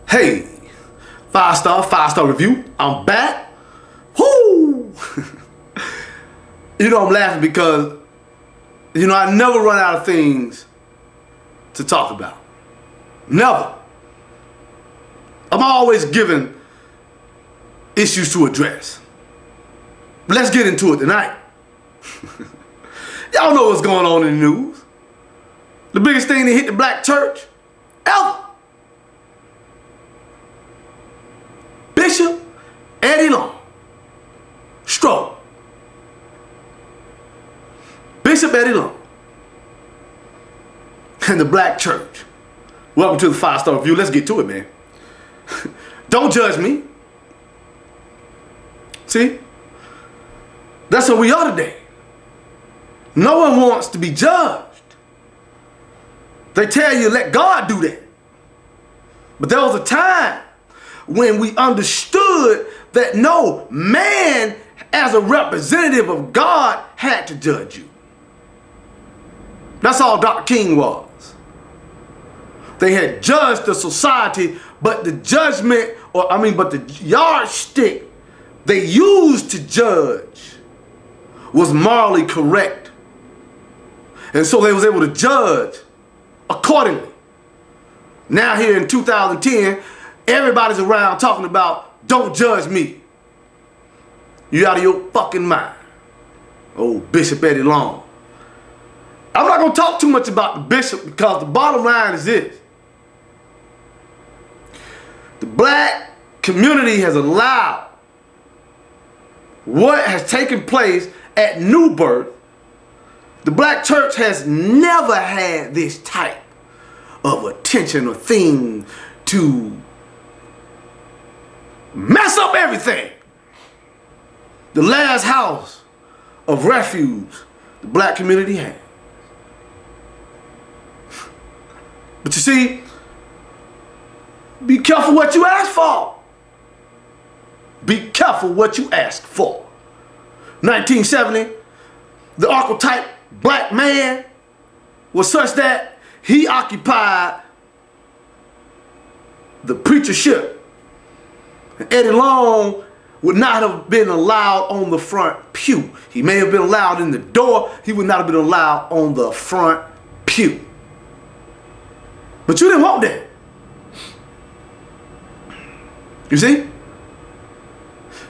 Hey, five-star review. I'm back. Whoo! I'm laughing because, I never run out of things to talk about. Never. I'm always given issues to address. But let's get into it tonight. Y'all know what's going on in the news. The biggest thing that hit the black church ever. Bishop Eddie Long. Stroke. Bishop Eddie Long. And the black church. Welcome to the 5-star review. Let's get to it, man. Don't judge me. See? That's what we are today. No one wants to be judged. They tell you, let God do that. But there was a time when we understood that no man, as a representative of God, had to judge you. That's all Dr. King was. They had judged the society, but the judgment, but the yardstick they used to judge was morally correct. And so they was able to judge accordingly. Now here in 2010, everybody's around talking about, don't judge me. You out of your fucking mind. Oh, Bishop Eddie Long. I'm not going to talk too much about the bishop because the bottom line is this. The black community has allowed what has taken place at New Birth. The black church has never had this type of attention or thing to mess up everything. The last house of refuge the black community had. But you see, be careful what you ask for. Be careful what you ask for. 1970, the archetype black man was such that he occupied the preachership. Eddie Long would not have been allowed on the front pew. He may have been allowed in the door. He would not have been allowed on the front pew. But you didn't want that. You see?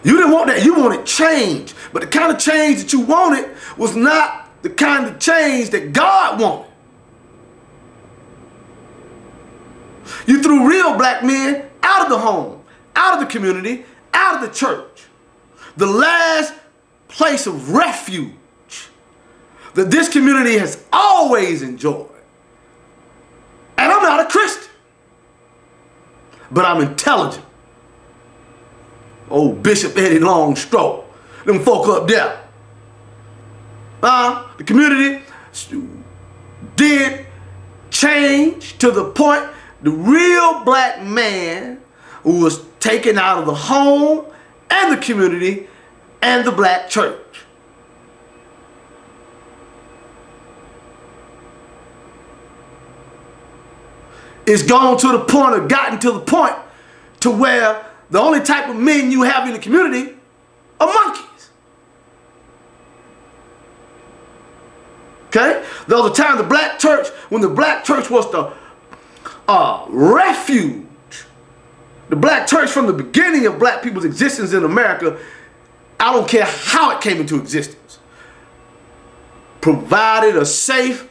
You didn't want that. You wanted change. But the kind of change that you wanted was not the kind of change that God wanted. You threw real black men out of the home, out of the community, out of the church. The last place of refuge that this community has always enjoyed. And I'm not a Christian, but I'm intelligent. Oh, Bishop Eddie Long Stroke. Them folk up there. The community did change to the point the real black man who was taken out of the home and the community and the black church. It's gone to the point, or gotten to the point, to where the only type of men you have in the community are monkeys. Okay? There was a time the black church, when the black church was the refuge. The black church, from the beginning of black people's existence in America, I don't care how it came into existence, provided a safe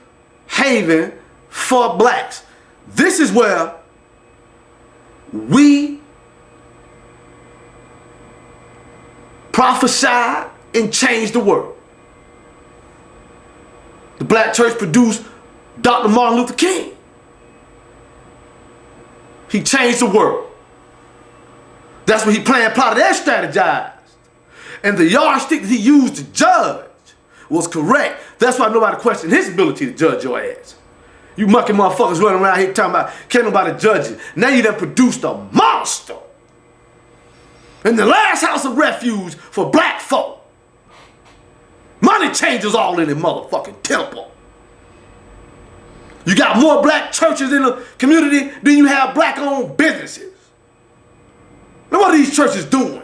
haven for blacks. This is where we prophesied and changed the world. The black church produced Dr. Martin Luther King. He changed the world. That's what he planned, plotted, and strategized. And the yardstick that he used to judge was correct. That's why nobody questioned his ability to judge your ass. You mucking motherfuckers running around here talking about can't nobody judge you. Now you done produced a monster. And the last house of refuge for black folk. Money changes all in the motherfucking temple. You got more black churches in the community than you have black-owned businesses. Now what are these churches doing?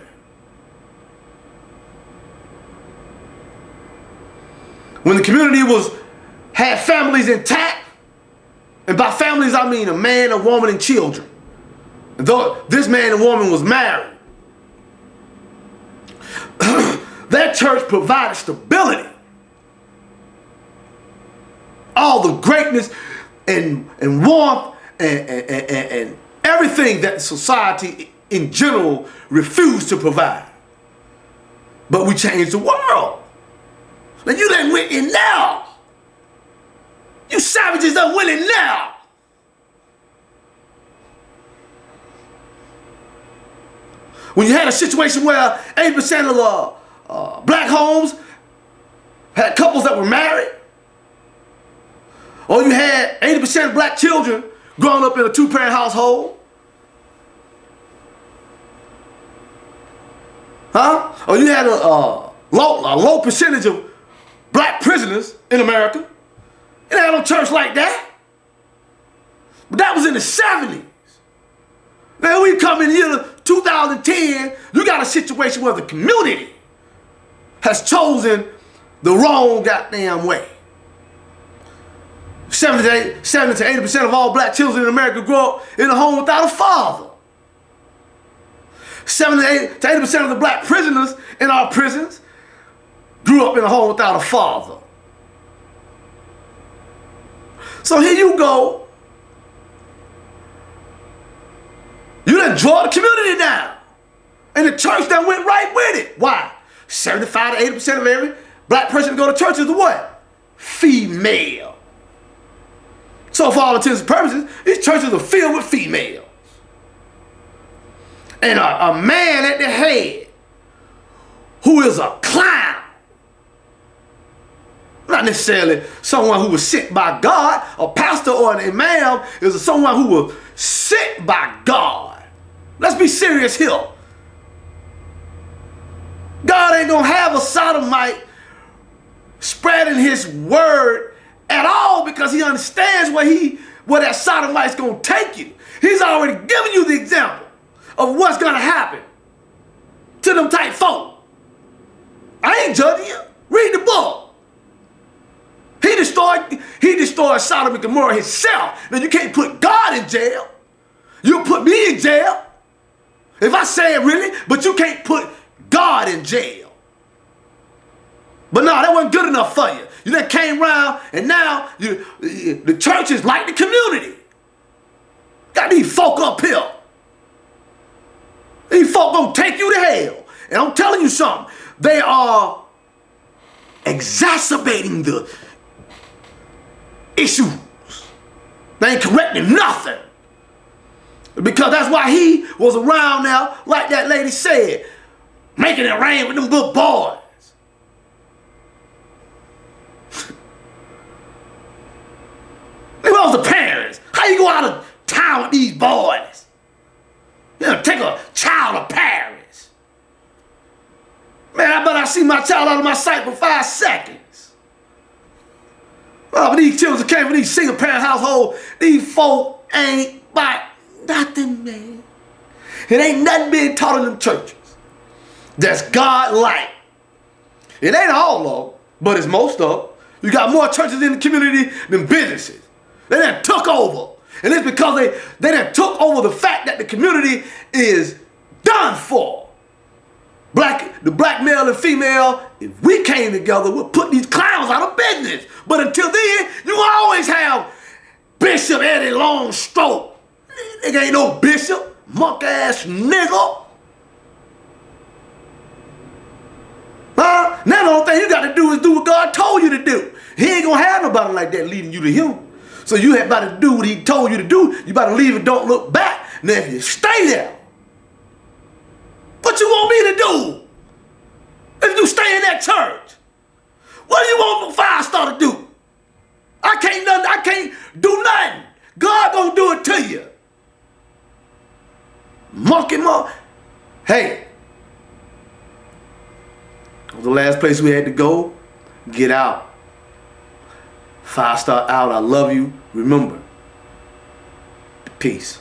When the community had families intact, and by families I mean a man, a woman, and children. And though this man and woman was married, that church provided stability. All the greatness and warmth and everything that society in general refused to provide. But we changed the world. Now you done went in now. You savages done went in now. When you had a situation where 80% of the black homes had couples that were married, or you had 80% of black children growing up in a two-parent household, or you had a low percentage of black prisoners in America. You didn't have no church like that. But that was in the 70s. Now we come in here 2010, you got a situation where the community has chosen the wrong goddamn way. 70 to 80% of all black children in America grow up in a home without a father. 70 to 80% of the black prisoners in our prisons grew up in a home without a father. So here you go. You done draw the community down. And the church done went right with it. Why? 75 to 80% of every black person to go to church is the what? Female. So for all intents and purposes, these churches are filled with females. And a man at the head who is a clown. Not necessarily someone who was sent by God. A pastor or an imam is someone who was sent by God. Let's be serious here. God ain't gonna have a sodomite spreading his word at all because he understands where that sodomite's gonna take you. He's already given you the example of what's gonna happen to them type folk. I ain't judging you. Read the book. He destroyed Sodom and Gomorrah himself. Now you can't put God in jail. You'll put me in jail. If I say it really, but you can't put God in jail. But no, that wasn't good enough for you. You done came around and now the church is like the community. Got these folk up here. These folk gonna take you to hell. And I'm telling you something. They are exacerbating the issues. They ain't correcting nothing. Because that's why he was around now, like that lady said, making it rain with them little boys. Where was the parents? How you go out of town with these boys? You know, take a child to Paris. Man, I bet I see my child out of my sight for 5 seconds. Oh, but these children came from these single parent households. These folk ain't by nothing, man. It ain't nothing being taught in them churches that's God-like. It ain't all of them, but it's most of them. You got more churches in the community than businesses. They done took over. And it's because they done took over the fact that the community is done for. The black male and female, if we came together, we'll put these clowns out of business. But until then, you always have Bishop Eddie Longstroke. Nigga ain't no bishop, monk-ass nigga. Huh? Now the only thing you got to do is do what God told you to do. He ain't gonna have nobody like that leading you to him. So you have got to do what he told you to do. You got to leave and don't look back. Now if you stay there, what you want me to do? If you stay in that church, what do you want Five Star to do? I can't do nothing. God gonna do it to you. Monkey. Hey, the last place we had to go, get out. Five Star out. I love you. Remember, peace.